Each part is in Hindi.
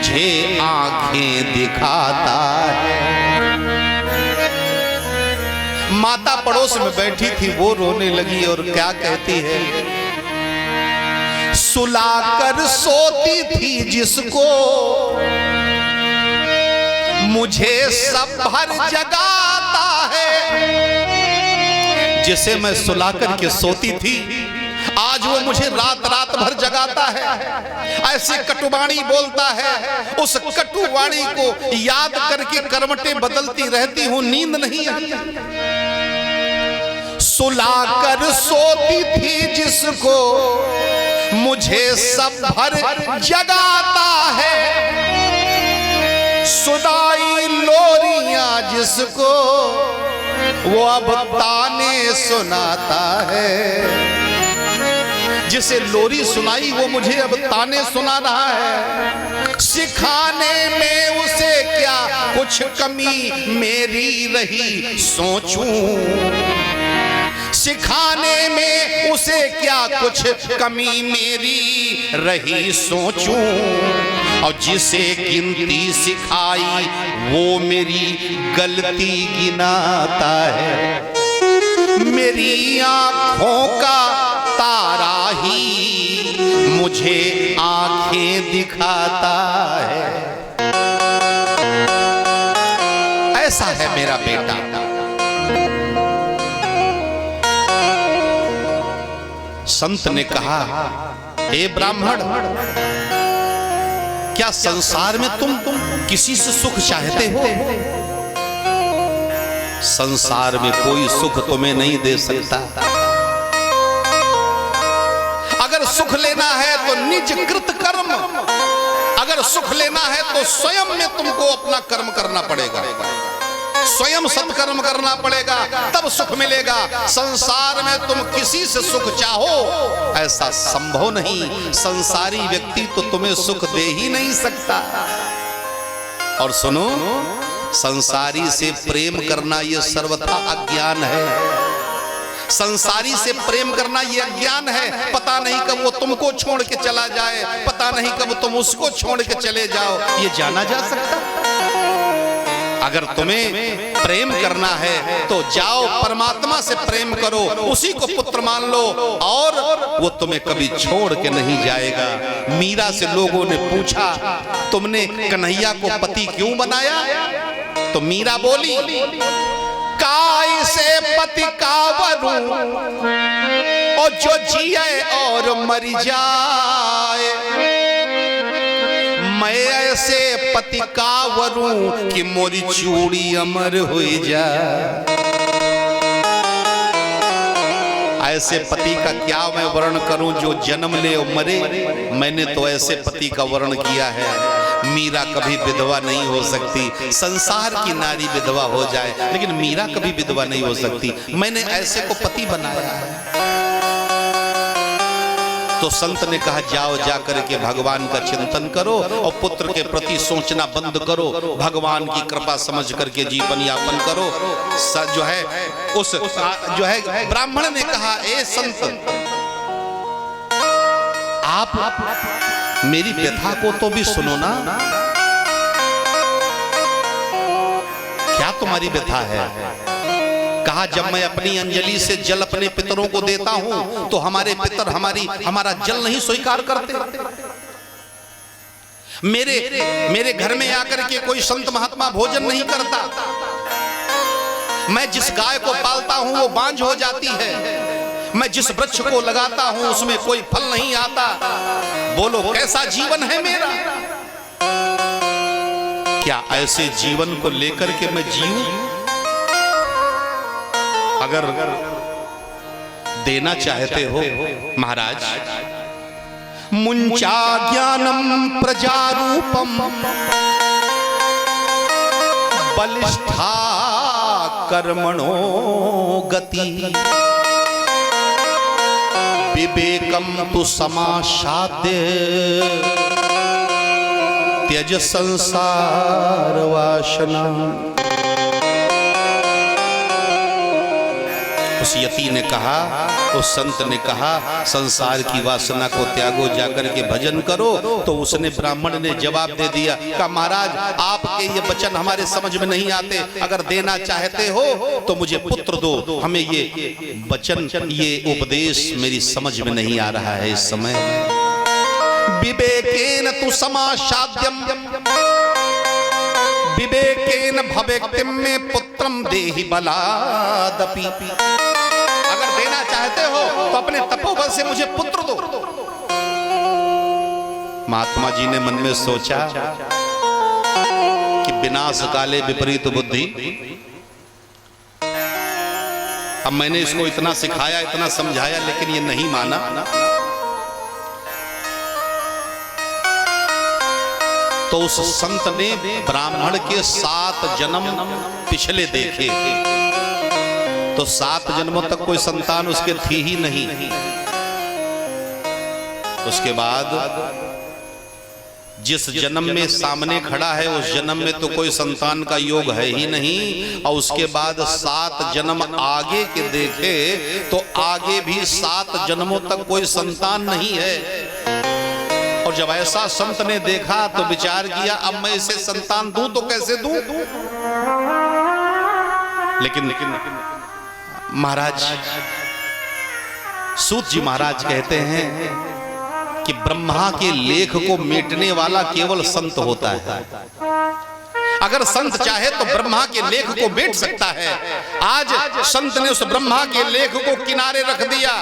मुझे आंखें दिखाता है। माता पड़ोस में बैठी थी, वो रोने लगी और क्या कहती है, सुलाकर सोती थी जिसको मुझे सब भर जगाता है। जिसे मैं सुलाकर के सोती थी, आज वो मुझे रात रात भर जगाता है। ऐसे कटुवाणी बोलता है, उस कटुवाणी को याद करके करवटें बदलती रहती हूं, नींद नहीं आती। सुलाकर सोती थी जिसको मुझे सब भर जगाता है। सुनाई लोरियां जिसको वो अब ताने सुनाता है। जिसे लोरी सुनाई वो मुझे अब ताने सुना रहा है। सिखाने में उसे क्या कुछ कमी मेरी रही सोचूं, सिखाने में उसे क्या कुछ कमी मेरी रही सोचूं। और जिसे गिनती सिखाई वो मेरी गलती गिनाता है। मेरी आंखों का तारा ही मुझे आंखें दिखाता है। ऐसा है मेरा बेटा। संत ने कहा, हे ब्राह्मण, क्या संसार में तुम किसी से सुख चाहते हो? संसार में कोई सुख तुम्हें नहीं दे सकता। अगर सुख लेना है तो निज कृत कर्म, अगर सुख लेना है तो स्वयं में तुमको अपना कर्म करना पड़ेगा, स्वयं सत्कर्म करना पड़ेगा, तब सुख मिलेगा। संसार में तुम किसी से सुख चाहो, ऐसा संभव नहीं। संसारी व्यक्ति तो तुम्हें सुख दे ही नहीं सकता। और सुनो, संसारी से प्रेम करना यह सर्वथा अज्ञान है। संसारी से प्रेम करना यह अज्ञान है। पता नहीं कब वो तुमको छोड़ के चला जाए, पता नहीं कब तुम उसको छोड़ के चले जाओ, ये जाना जा सकता। अगर तुम्हें प्रेम करना है तो जाओ परमात्मा से प्रेम करो, उसी को पुत्र मान लो, और वो तुम्हें कभी छोड़ के नहीं जाएगा। मीरा से लोगों ने पूछा, तुमने कन्हैया को पति क्यों बनाया? तो मीरा बोली, काय से पति का वरू और जो जिए और मर जाए, मैं ऐसे पति का वरू कि मोरी चूड़ी अमर हो जाए। ऐसे पति का क्या मैं वर्ण करूं जो जन्म ले और मरे। मैंने तो ऐसे पति का वर्ण किया है। मीरा कभी विधवा नहीं हो सकती। संसार की नारी विधवा हो जाए, लेकिन मीरा कभी विधवा नहीं हो सकती। मैंने ऐसे को पति बनाया है। तो संत ने कहा, जाओ जाकर के भगवान का चिंतन करो और पुत्र के प्रति सोचना बंद करो, भगवान की कृपा समझ करके जीवन यापन करो। जो है उस जो है ब्राह्मण ने कहा, ए संत, आप मेरी व्यथा को तो भी सुनो ना। क्या तुम्हारी व्यथा है? कहा, जब मैं अपनी अंजलि से जल अपने पितरों को देता हूं तो हमारे पितर हमारा जल नहीं स्वीकार करते। मेरे घर में आकर के कोई संत महात्मा भोजन नहीं करता। मैं जिस गाय को पालता हूं वो बांझ हो जाती है। मैं जिस वृक्ष को लगाता हूं उसमें कोई फल नहीं आता। बोलो, कैसा जीवन है मेरा? क्या ऐसे जीवन को लेकर के मैं जीऊं? अगर देना चाहते हो महाराज, मुंचा ज्ञानम प्रजारूपम बलिष्ठा कर्मणो गति विवेकम तु समाशाद्य त्यज संसार वासना। उस यति ने कहा, उस संत ने कहा, संसार की वासना को त्यागो, जाकर के भजन करो। तो उसने, ब्राह्मण ने जवाब दे दिया, कहा महाराज आपके ये वचन हमारे समझ में नहीं आते, अगर देना चाहते हो तो मुझे पुत्र दो, हमें ये वचन, ये उपदेश मेरी समझ में नहीं आ रहा है इस समय। विवेकेन तु समासाद्यम विवेकेन भवेक्तिम में पुत्रम देहि बलादपि। अगर देना चाहते हो तो अपने तपोबल से मुझे पुत्र दो। महात्मा जी ने मन में सोचा कि विनाश काले विपरीत बुद्धि। अब मैंने इसको इतना सिखाया, इतना समझाया, लेकिन ये नहीं माना। तो उस संत ने ब्राह्मण के 7 जन्म पिछले देखे, तो 7 जन्मों तक कोई संतान उसके थी ही नहीं। उसके बाद जिस जन्म में सामने खड़ा है उस जन्म में तो कोई संतान का योग है ही नहीं, और उसके बाद 7 जन्म आगे के देखे तो आगे भी 7 जन्मों तक कोई संतान नहीं है। और जब ऐसा संत ने देखा तो विचार किया, अब मैं इसे संतान दूं तो कैसे दूं? लेकिन महाराज, सूत जी महाराज कहते हैं कि ब्रह्मा के लेख को मिटने वाला केवल संत होता है। अगर संत चाहे तो ब्रह्मा के लेख को मिट सकता है। आज संत ने उस ब्रह्मा के लेख को किनारे रख दिया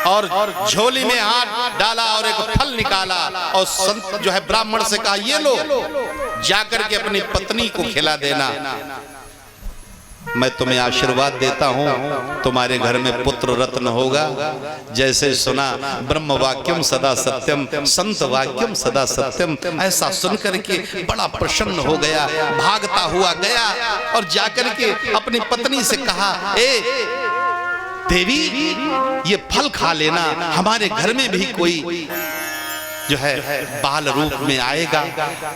और झोली में हाथ डाला और एक फल निकाला, और संत जो है ब्राह्मण से कहा, ये लो, जाकर के अपनी पत्नी को खिला देना, मैं तुम्हें आशीर्वाद देता हूं, तुम्हारे घर में पुत्र रत्न होगा। जैसे सुना, ब्रह्म वाक्यम सदा सत्यम, संत वाक्यम सदा सत्यम, ऐसा सुनकर के बड़ा प्रसन्न हो गया, भागता हुआ गया और जाकर के अपनी पत्नी से कहा, ए देवी, ये फल खा लेना, हमारे घर में भी कोई जो है बाल रूप में आएगा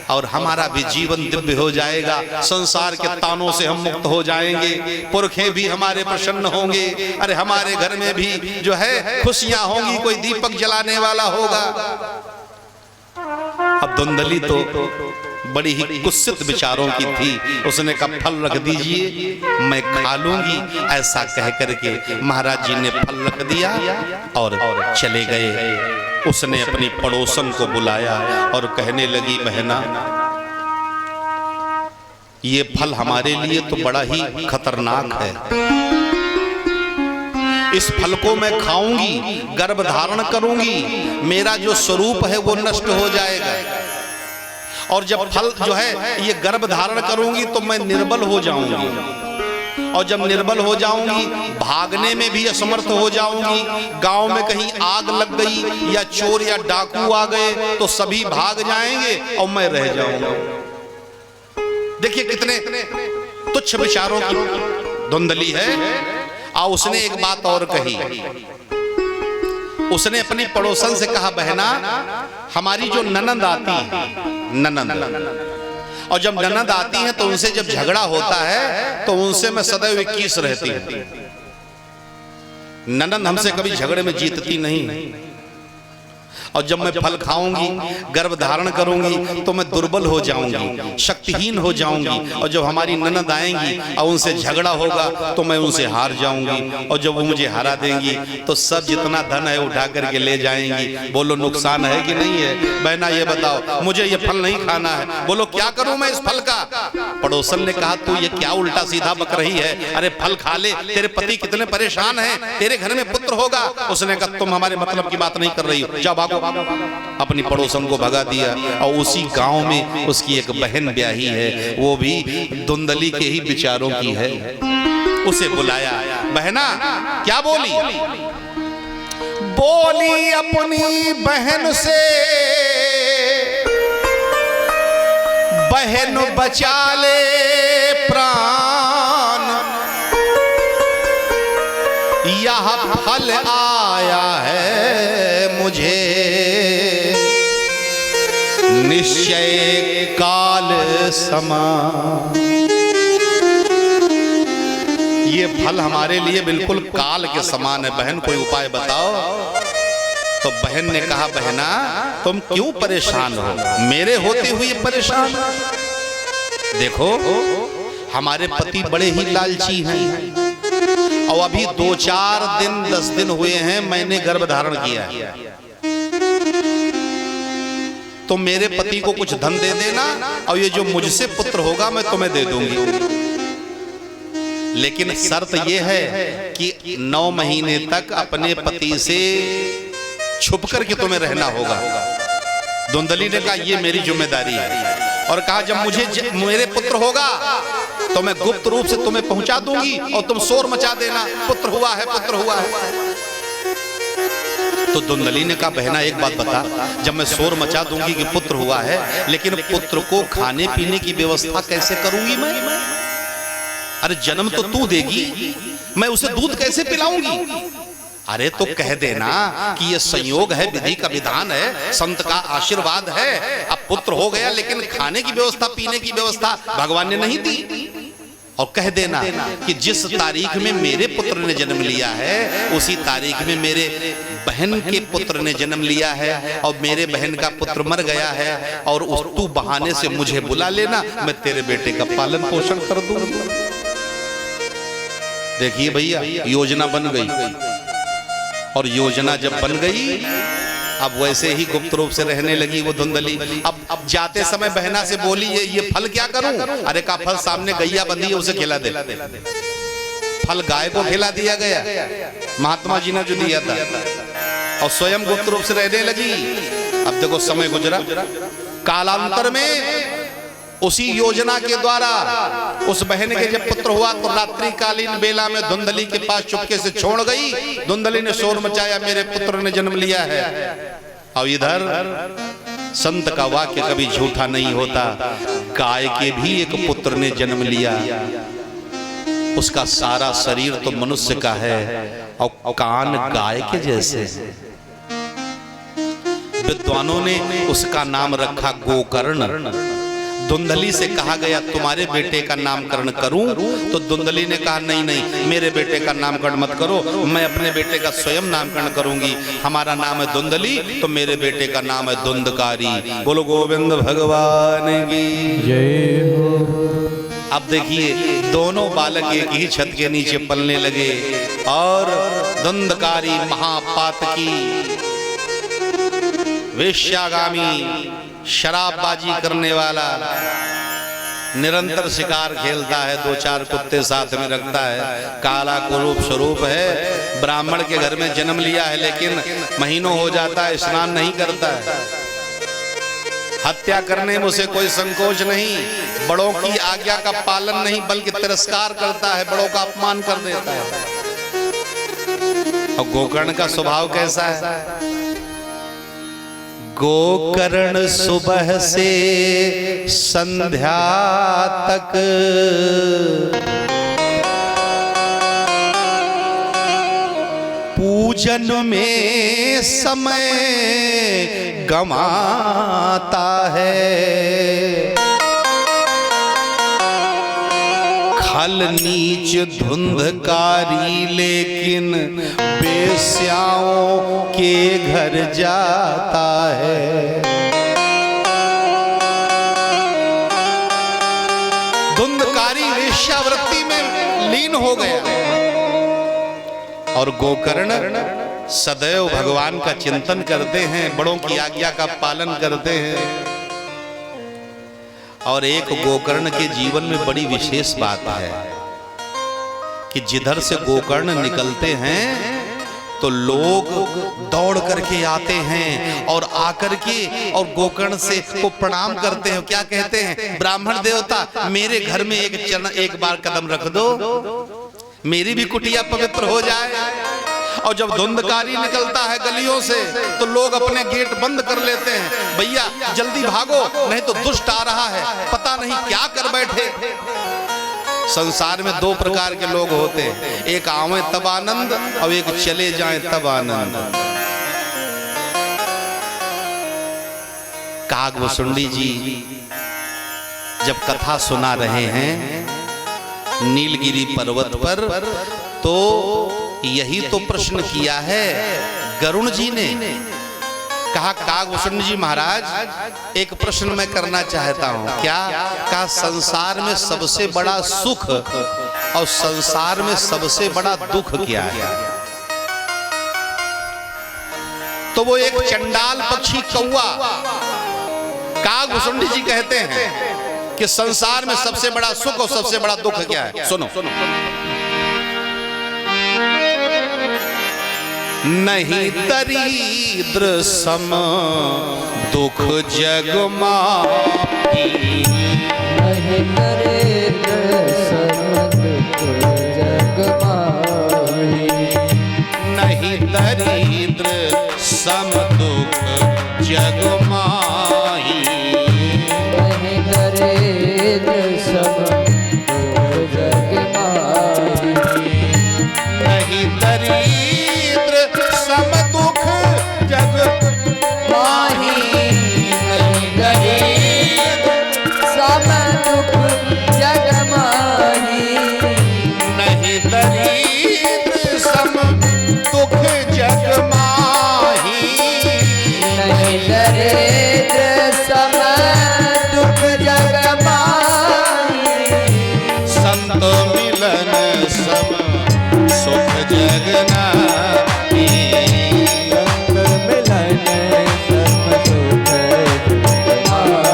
और हमारा भी जीवन दिव्य हो जाएगा, संसार के तानों से हम मुक्त हो जाएंगे, पुरखे भी हमारे प्रसन्न होंगे, अरे हमारे घर में भी जो है खुशियां होंगी, कोई दीपक जलाने वाला होगा। अब धुंधली तो बड़ी ही कुत्सित विचारों की थी, उसने कहा फल रख दीजिए, मैं खा लूंगी। ऐसा कह करके महाराज जी ने फल रख दिया और चले गए। उसने अपनी पड़ोसन को बुलाया और कहने लगी, बहना, ये फल हमारे लिए तो बड़ा ही खतरनाक है, इस फल को मैं खाऊंगी, गर्भ धारण करूंगी, मेरा जो स्वरूप है वो नष्ट हो जाएगा, और जब फल जो है ये गर्भ धारण करूंगी तो मैं निर्बल हो जाऊंगी, और जब निर्बल हो जाऊंगी भागने में भी असमर्थ हो जाऊंगी, गांव में कहीं आग लग गई या चोर या डाकू आ गए तो सभी भाग जाएंगे और मैं रह जाऊंगा। देखिए कितने तुच्छ विचारों की धुंधली है। और उसने एक बात और कही, उसने अपनी पड़ोसन से कहा, बहना, हमारी जो ननंद आती है, ननंद, और जब ननंद आती है तो उनसे जब झगड़ा होता है तो उनसे मैं सदैव 21 रहती हूं। ननंद हमसे कभी झगड़े में जीतती नहीं, और जब मैं फल खाऊंगी, गर्भ धारण करूंगी तो मैं दुर्बल हो जाऊंगी, शक्तिहीन हो जाऊंगी, और जब हमारी ननद आएंगी और उनसे झगड़ा होगा तो मैं उनसे हार जाऊंगी, और जब वो मुझे हरा देंगी तो सब जितना धन है उठा करके ले जाएंगी। बोलो नुकसान है कि नहीं है? बहना ये बताओ, मुझे ये फल नहीं खाना है, बोलो क्या करूं मैं इस फल का? पड़ोसन ने कहा, तू ये क्या उल्टा सीधा बक रही है, अरे फल खा ले, तेरे पति कितने परेशान हैं, तेरे घर में पुत्र होगा। उसने कहा, तुम हमारे मतलब की बात नहीं कर रही हो, जाओ भागो। अपनी पड़ोसन को भगा दिया, और उसी गांव में उसकी एक बहन ब्याही है, वो भी धुंधली के ही विचारों की है। उसे बुलाया, बहना क्या बोली? बोली अपनी बहन से, बहन बचा ले प्राण, यह फल आया है मुझे निश्चय काल समा। ये फल हमारे लिए बिल्कुल काल के समान है, बहन कोई उपाय बताओ। तो बहन ने कहा, बहना तुम क्यों परेशान हो, मेरे होते हुए परेशान। देखो हमारे पति बड़े ही लालची हैं और अभी 2-4 दिन 10 दिन हुए हैं मैंने गर्भ धारण किया, तो मेरे पति को कुछ धन दे देना और ये जो मुझसे पुत्र होगा मैं तुम्हें दे दूंगी। लेकिन शर्त यह है कि 9 महीने तक अपने पति से छुप कर के तुम्हें रहना होगा। धुंधली ने कहा ये मेरी जिम्मेदारी है, और कहा जब मेरे पुत्र होगा तो मैं गुप्त रूप से तुम्हें पहुंचा दूंगी और तुम शोर मचा देना, पुत्र हुआ है, पुत्र हुआ है। तो धुंधली ने कहा, बहना एक बात बता, जब मैं शोर मचा दूंगी कि पुत्र हुआ है, लेकिन पुत्र को खाने पीने की व्यवस्था कैसे करूंगी मैं? अरे जन्म तो तू देगी, मैं उसे दूध कैसे पिलाऊंगी? अरे तो कह देना कि ये संयोग है, विधि का विधान है, संत का आशीर्वाद है, अब पुत्र हो गया, लेकिन खाने की व्यवस्था पीने की व्यवस्था भगवान ने नहीं दी। और कह देना कि जिस तारीख में मेरे पुत्र ने जन्म लिया है उसी तारीख में मेरे बहन के पुत्र ने जन्म लिया है और मेरे बहन का पुत्र मर गया है, और उस तू बहाने से मुझे बुला लेना, मैं तेरे बेटे का पालन पोषण कर दूंगा। देखिए भैया योजना बन गई, और योजना जब बन गई अब वैसे ही गुप्त रूप से रहने लगी वो धुंधली। अब जाते समय बहना से बोली, ये फल क्या करूं? अरे का फल सामने गैया बंधी है उसे खिला दे। फल गाय को खिला दिया गया, महात्मा जी ने जो दिया था, और स्वयं गुप्त रूप से रहने लगी। अब देखो समय गुजरा, कालांतर में उसी योजना के द्वारा उस बहन के जब पुत्र हुआ तो रात्रिकालीन बेला में धुंधली के पास चुपके से छोड़ गई। धुंधली ने शोर मचाया, मेरे पुत्र ने जन्म लिया है। और इधर संत का वाक्य कभी झूठा नहीं होता, गाय के भी एक पुत्र ने जन्म लिया। उसका सारा शरीर तो मनुष्य का है और कान गाय के जैसे। विद्वानों ने उसका नाम रखा गोकर्ण। धुंधली से कहा गया तुम्हारे बेटे का नामकरण करूं, तो धुंधली ने कहा नहीं नहीं, मेरे बेटे का नामकरण मत करो, मैं अपने बेटे का स्वयं नामकरण करूंगी। हमारा नाम है धुंधली, तो मेरे बेटे का नाम है धुंधकारी। बोलो गोविंद भगवान की जय हो। अब देखिए दोनों बालक एक ही छत के नीचे पलने लगे, और धुंधकारी महापातकी वेश्यागामी शराबबाजी करने वाला, निरंतर शिकार खेलता है, 2-4 कुत्ते साथ में रखता है, काला कुरूप स्वरूप है, ब्राह्मण के घर में जन्म लिया है, लेकिन महीनों हो जाता है स्नान नहीं करता है। हत्या करने में उसे कोई संकोच नहीं, बड़ों की आज्ञा का पालन नहीं बल्कि तिरस्कार करता है, बड़ों का अपमान कर देता है। और गोकर्ण का स्वभाव कैसा है? गोकर्ण सुबह से संध्या तक पूजन में समय गमाता है। खल नीच धुंधकारी लेकिन बेस्याओं के घर जाता है। धुंधकारी वेश्यावृत्ति में लीन हो गया, और गोकर्ण सदैव भगवान का चिंतन करते हैं, बड़ों की आज्ञा का पालन करते हैं। और एक गोकर्ण के जीवन में बड़ी विशेष बात है कि जिधर से गोकर्ण निकलते हैं तो लोग दौड़ करके आते हैं और आकर के और गोकर्ण से को प्रणाम करते हैं। क्या कहते हैं? ब्राह्मण देवता मेरे घर में एक बार कदम रख दो, मेरी भी कुटिया पवित्र हो जाए। और जब धुंधकारी निकलता है गलियों से तो लोग अपने गेट बंद कर लेते हैं, भैया जल्दी भागो नहीं तो दुष्ट आ रहा है, पता नहीं क्या कर बैठे। संसार में 2 प्रकार के लोग होते हैं, एक आवे तब आनंद और एक चले जाएं तब आनंद। कागभूषुंडी जी जब कथा सुना रहे हैं नीलगिरी पर्वत पर। तो यही तो प्रश्न किया है गरुण जी ने। कहा कागभूषण जी महाराज एक प्रश्न मैं करना चाहता हूं। क्या? कहा संसार में सबसे बड़ा सुख और संसार में सबसे बड़ा दुख क्या है? तो वो एक चंडाल पक्षी कौवा कागभूषण जी कहते हैं कि संसार में सबसे बड़ा सुख और सबसे बड़ा दुख क्या है? सुनो, नहीं दरिद्र सम दुख जग माही, नहीं दरिद्र सम दुख जग माही, नहीं दरिद्र सम दुख जग माही, नहीं दरिद्र सम दुख जग माही, नहीं दरिद्र सम दुख जग माही, नहीं दरिद्र सम दुख जग माही, नहीं दरिद्र सम दुख जग माही, नहीं दरिद्र सम दुख जग माही, संत मिलन सम सुख जग नाही, संत मिलन सम सुख जग माही,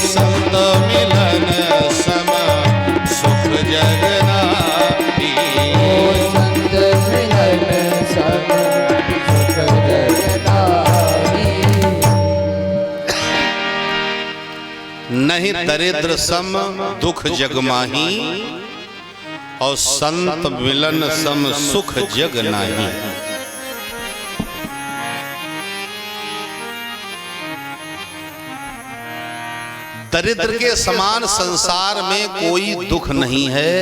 संत मिलन सम सुख जग नाही, संत मिलन सम सुख जग माही, नहीं दरिद्र सम दुख जग माही और संत मिलन सम सुख जग नाही। दरिद्र के समान संसार में कोई दुख नहीं है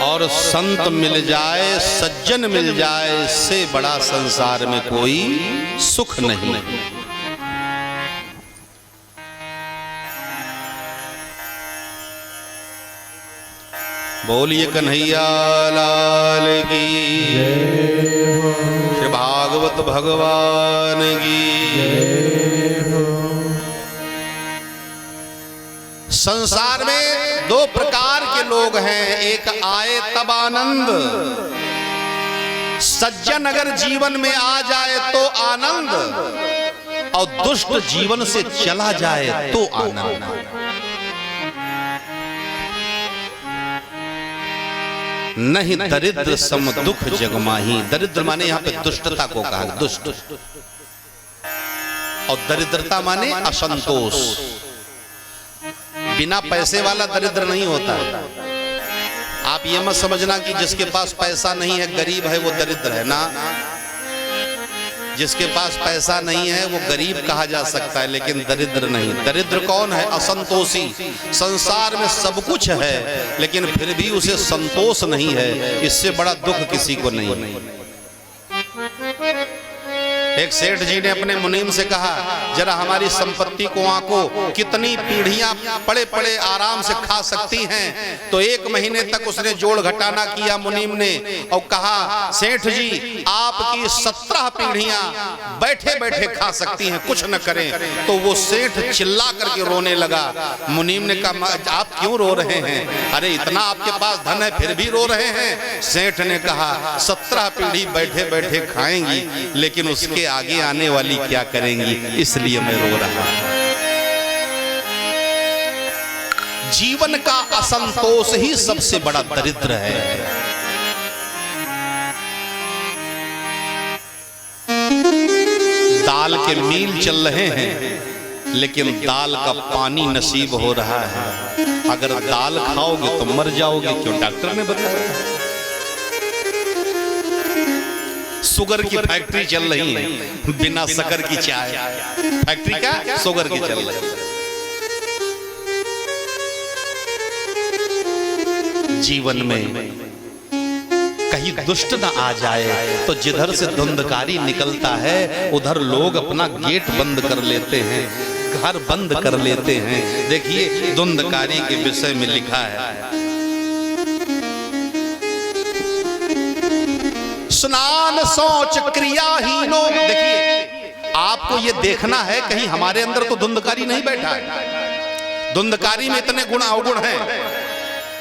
और संत मिल जाए सज्जन मिल जाए इससे बड़ा संसार में कोई सुख नहीं। बोलिए कन्हैया लाल की, श्री भागवत भगवान की। संसार में दो प्रकार के लोग हैं, एक आए तब आनंद, सज्जन अगर जीवन में आ जाए तो आनंद, और दुष्ट जीवन से चला जाए तो आनंद। नहीं दरिद्र सम दुख जग माही। दरिद्र माने यहाँ पे दुष्टता को कहा, दुष्ट, और दरिद्रता माने असंतोष। बिना पैसे वाला दरिद्र नहीं होता। आप ये मत समझना कि जिसके पास पैसा नहीं है गरीब है वो दरिद्र है ना। जिसके पास पैसा नहीं है वो गरीब कहा जा सकता है लेकिन दरिद्र नहीं। दरिद्र कौन है? असंतोषी। संसार में सब कुछ है लेकिन फिर भी उसे संतोष नहीं है। इससे बड़ा दुख किसी को नहीं। एक सेठ जी ने अपने मुनीम से कहा जरा हमारी संपत्ति को आंको, कितनी पीढ़ियां पड़े पड़े आराम से खा सकती हैं। तो 1 महीने तक उसने जोड़ घटाना किया मुनीम ने और कहा सेठ जी आपकी 17 पीढ़ियां बैठे बैठे खा सकती हैं, कुछ न करें। तो वो सेठ चिल्ला करके रोने लगा। मुनीम ने कहा आप क्यों रो रहे हैं? अरे इतना आपके पास धन है फिर भी रो रहे हैं। सेठ ने कहा 17 पीढ़ी बैठे बैठे खाएंगी लेकिन उसके आगे आने वाली क्या करेंगी, इसलिए मैं रो रहा हूं। जीवन का असंतोष ही सबसे बड़ा दरिद्र है। दाल के मील चल रहे हैं लेकिन दाल का पानी नसीब हो रहा है। अगर दाल खाओगे तो मर जाओगे, क्यों? डॉक्टर ने बताया। शुगर की फैक्ट्री चल रही है, बिना शक्कर की चाय। फैक्ट्री क्या? शुगर की चल रही है। जीवन में कहीं दुष्ट ना आ जाए तो जिधर से धुंधकारी निकलता है उधर लोग अपना गेट बंद कर लेते हैं। घर बंद कर लेते हैं। देखिए धुंधकारी के विषय में लिखा है, स्नान शौच क्रियाहीनो। देखिए आपको ये देखना है कहीं हमारे अंदर तो धुंधकारी नहीं बैठा है। धुंधकारी में इतने गुण अवगुण हैं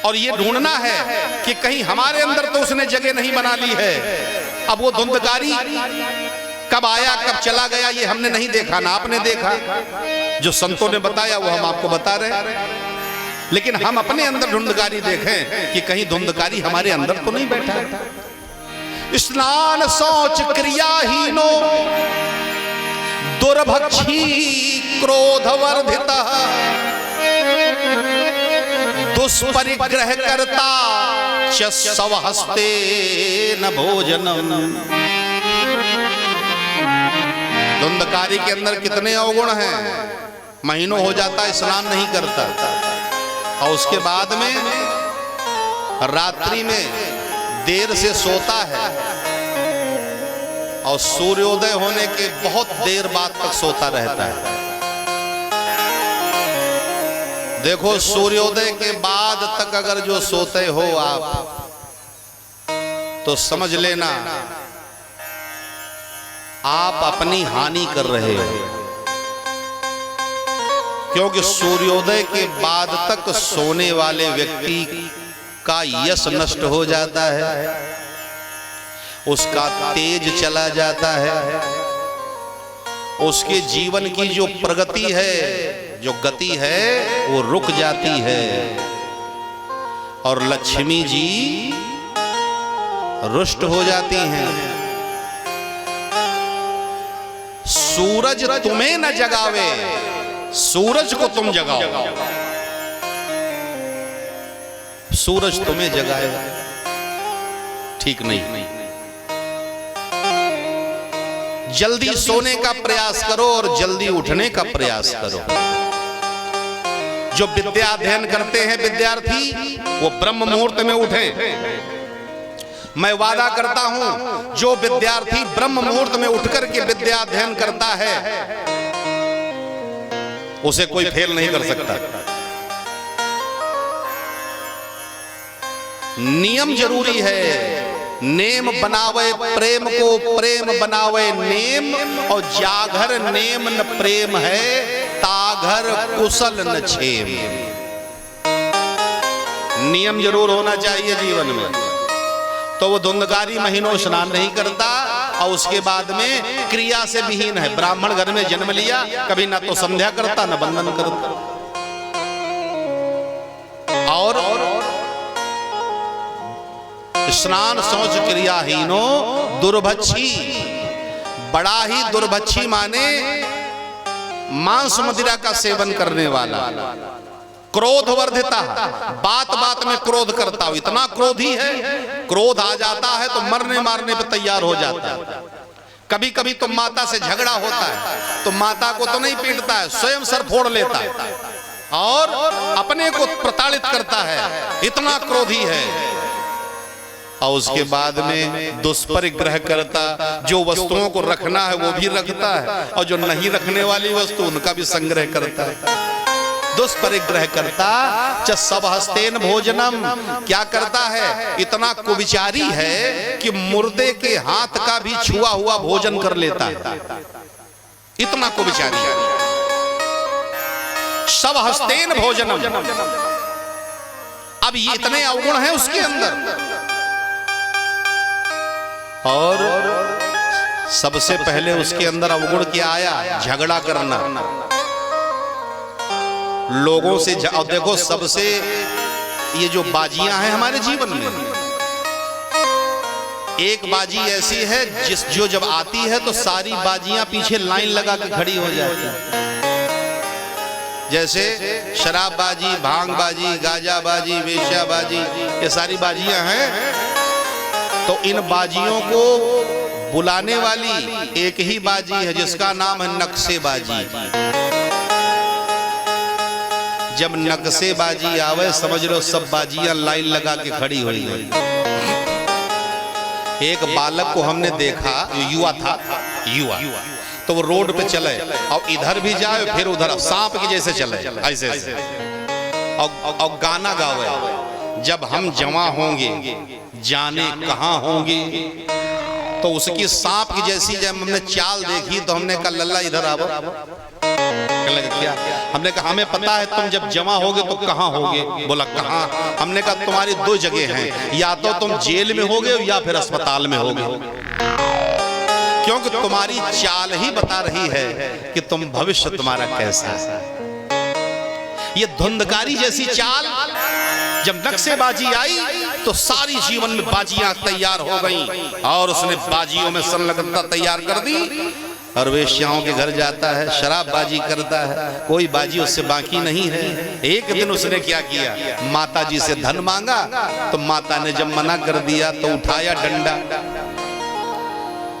और ये ढूंढना है कि कहीं हमारे अंदर तो उसने जगह नहीं बना ली है। अब वो धुंधकारी कब आया कब चला गया ये हमने नहीं देखा, ना आपने देखा। जो संतों ने बताया वो हम आपको बता रहे हैं, लेकिन हम अपने अंदर धुंधकारी देखें कि कहीं धुंधकारी हमारे अंदर तो नहीं बैठा है। स्नान शौच क्रियाहीनो दुर्भक्षी क्रोधवर्धिता दुष्परिग्रह करता च स्वहस्ते न भोजनम। धुंधकारी के अंदर कितने अवगुण हैं। महीनों हो जाता स्नान नहीं करता और उसके बाद में रात्रि में देर से सोता है और सूर्योदय होने के बहुत देर बाद तक सोता रहता है। देखो सूर्योदय के बाद तक अगर जो सोते हो आप तो समझ लेना आप अपनी हानि कर रहे हो, क्योंकि सूर्योदय के बाद तक सोने वाले व्यक्ति का यश नष्ट हो जाता है, उसका तेज चला जाता है, उसके जीवन की जो प्रगति है, जो गति है वो रुक जाती है और लक्ष्मी जी रुष्ट हो जाती हैं। सूरज तुम्हें न जगावे, सूरज को तुम जगाओ। सूरज तुम्हें जगाएगा, ठीक नहीं। जल्दी सोने का प्रयास करो और जल्दी उठने का प्रयास करो। जो विद्या अध्ययन करते हैं विद्यार्थी वो ब्रह्म मुहूर्त में उठे। मैं वादा करता हूं जो विद्यार्थी ब्रह्म मुहूर्त में उठकर के विद्या अध्ययन करता है उसे कोई फेल नहीं कर सकता। नियम जरूरी है। नेम बनावे प्रेम को, प्रेम बनावे नेम, और जागर नेम न प्रेम है, ताघर कुशल न छेम। नियम जरूर होना चाहिए जीवन में। तो वो धुंधकारी महीनों स्नान नहीं करता और उसके बाद में क्रिया से विहीन है। ब्राह्मण घर में जन्म लिया, कभी ना तो संध्या करता ना बंधन करता। और स्नान शौच क्रियाहीनो दुर्भक्षी, बड़ा ही दुर्भक्षी माने मांस मदिरा का सेवन करने वाला। क्रोध वर्धिता, बात बात में क्रोध करता हो, इतना क्रोधी है, क्रोध आ जाता है तो मरने मारने पे तैयार हो जाता है। कभी कभी तो माता से झगड़ा होता है तो माता को तो नहीं पीटता है, स्वयं सर फोड़ लेता है और अपने को प्रताड़ित करता है, इतना क्रोधी है। और उसके बाद में दुष्परिग्रह करता, जो वस्तुओं को रखना है वो भी रखता है और जो नहीं रखने वाली वस्तु उनका भी संग्रह करता है। दुष्परिग्रह करता च स्वहस्तेन भोजनम, क्या करता है, इतना कुविचारी है कि मुर्दे के हाथ का भी छुआ हुआ भोजन कर लेता है, इतना कुविचारी है। स्वहस्तेन भोजनम, अब ये इतने अवगुण हैं उसके अंदर। और सबसे पहले उसके अंदर अवगुण क्या आया, झगड़ा करना, लोगों से। और देखो सबसे ये जो बाजियां हैं हमारे जीवन में, एक बाजी ऐसी है जो जब आती है तो सारी बाजियां पीछे लाइन लगा के खड़ी हो जाती है। जैसे शराबबाजी, भांगबाजी, गाजाबाजी, वेश्याबाजी, ये सारी बाजियां हैं। तो इन बाजियों को बुलाने वाली एक ही बाजी है जिसका नाम है नक्शेबाजी। जब नक्शेबाजी आवे समझ लो सब बाजियां लाइन लगा के खड़ी हुई है। एक बालक को हमने देखा, युवा था, युवा। तो वो रोड पे चले और इधर भी जाए फिर उधर सांप के जैसे चले ऐसे ऐसे और गाना गावे, जब हम जवां होंगे जाने कहां होंगे। तो उसकी सांप की जैसी जब हमने चाल देखी तो हमने कहा लल्ला इधर आओ। क्या? हमने कहा हमें पता है तुम जब जमा होगे तो कहां होगे। बोला कहां? हमने कहा तुम्हारी दो जगह हैं, या तो तुम जेल में होगे या फिर अस्पताल में होगे, क्योंकि तुम्हारी चाल ही बता रही है कि तुम भविष्य तुम्हारा कैसा है। ये धुंधकारी जैसी चाल जब नक्शेबाजी आई तो सारी जीवन में बाजियां तैयार हो गईं और उसने बाजियों में संलग्नता तैयार कर दी और वेश्याओं के घर जाता है, शराबबाजी करता है, कोई बाजी उससे बाकी नहीं है। एक दिन उसने क्या किया, माता जी से धन मांगा तो माता ने जब मना कर दिया तो उठाया डंडा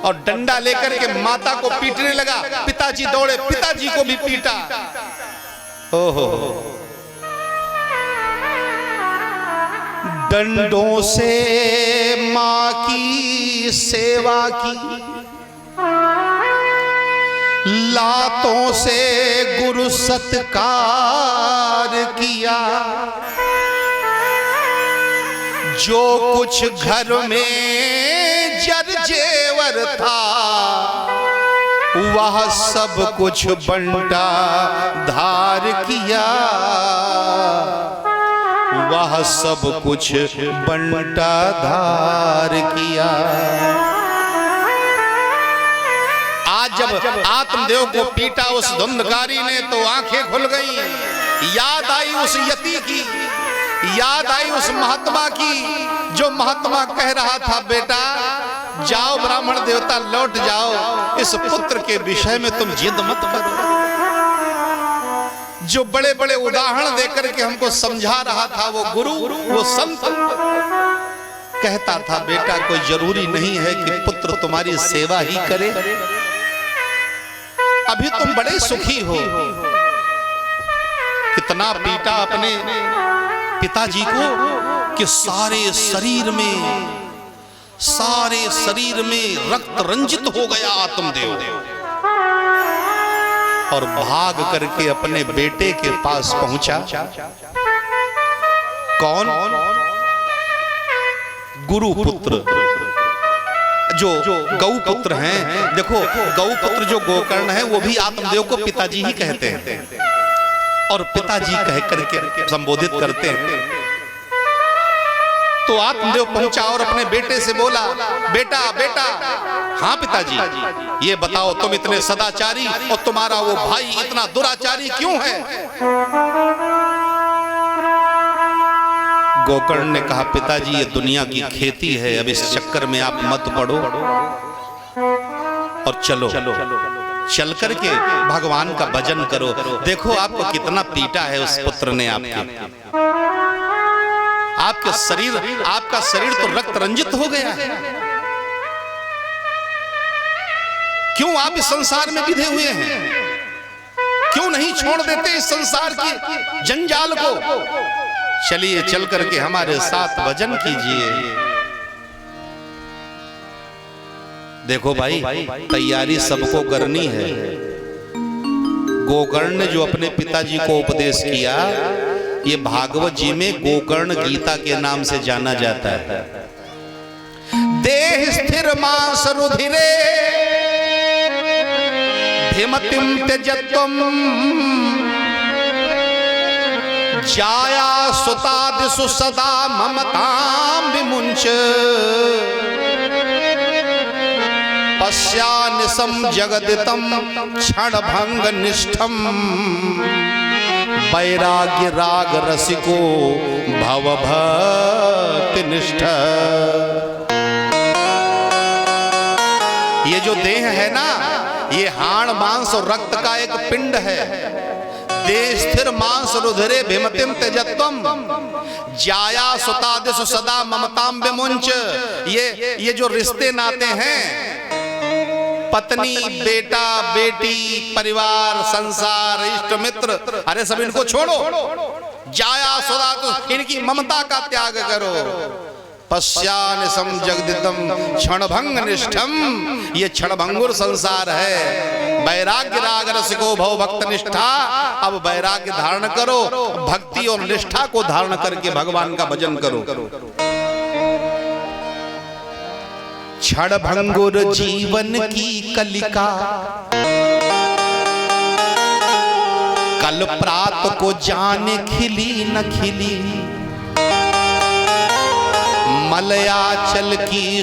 और डंडा लेकर के माता को पीटने लगा। पिताजी दौड़े, पिताजी को भी पीटा। ओहो, डंडों से माँ की सेवा की, लातों से गुरु सत्कार किया, जो कुछ घर में जर जेवर था वह सब कुछ बंटा धार किया, वह सब कुछ बंटा धार किया। आज जब आत्मदेव को पीटा उस धुंधकारी ने तो आंखें खुल गईं। याद आई उस यति की, याद आई उस महात्मा की जो महात्मा कह रहा था बेटा जाओ ब्राह्मण देवता लौट जाओ, इस पुत्र के विषय में तुम जिद मत करो। जो बड़े बड़े उदाहरण देकर के हमको समझा रहा था वो गुरु, वो संत कहता था बेटा कोई जरूरी नहीं है कि पुत्र तुम्हारी सेवा ही करे, अभी तुम बड़े सुखी हो। कितना पीटा अपने पिताजी को कि सारे शरीर में रक्त रंजित हो गया आत्मदेव, और भाग करके अपने बेटे के पास पहुंचा। कौन? गुरुपुत्र, जो गौपुत्र हैं। देखो गौपुत्र जो गोकर्ण है वो भी आत्मदेव को पिताजी ही कहते हैं और पिताजी कह करके संबोधित करते हैं। तो आत्मदेव पहुंचा और अपने बेटे से बोला बेटा बेटा, हाँ पिताजी, ये बताओ तुम इतने सदाचारी और तुम्हारा वो भाई इतना दुराचारी क्यों है? गोकर्ण ने कहा पिताजी ये दुनिया की खेती है, अब इस चक्कर में आप मत पड़ो और चलो चल करके भगवान का भजन करो। देखो आपको कितना पीटा है उस पुत्र ने आपका शरीर तो रक्त रंजित हो गया है। क्यों आप इस संसार में बिधे हुए हैं? क्यों नहीं छोड़ देते इस संसार की जंजाल को? चलिए चल करके हमारे साथ भजन कीजिए। देखो भाई तैयारी सबको करनी है। गोकर्ण ने जो अपने पिताजी को उपदेश किया, ये भागवत जी में गोकर्ण गीता के नाम से जाना जाता है। देह स्थिर मांस रुधिरे भिमतिम त्यजत्वम जाया सुतादिषु सदा ममतां विमुंच पश्यानिशं जगदितं क्षणभंग निष्ठम वैराग्य राग रसिको भवभक्ति निष्ठ। ये जो देह है ना, ये हाड़ मांस और रक्त का एक पिंड है। देह स्थिर मांस रुधिरे भिमतिम त्यजत्वम जाया सुतादिषु सदा ममतां विमुंच। ये जो रिश्ते नाते हैं, पत्नी बेटा बेटी परिवार संसार इष्ट मित्र, अरे सब इनको छोड़ो। जाया सुता, इनकी ममता का त्याग करो। पश्यानिशम जगदितम क्षणभंग निष्ठम। ये क्षणभंगुर संसार है। वैराग्य राग रसिको भव भक्त निष्ठा। अब वैराग्य धारण करो, भक्ति और निष्ठा को धारण करके भगवान का भजन करो। क्षणभंगुर जीवन की कलिका, कल प्रात को जाने खिली न खिली। मलयाचल की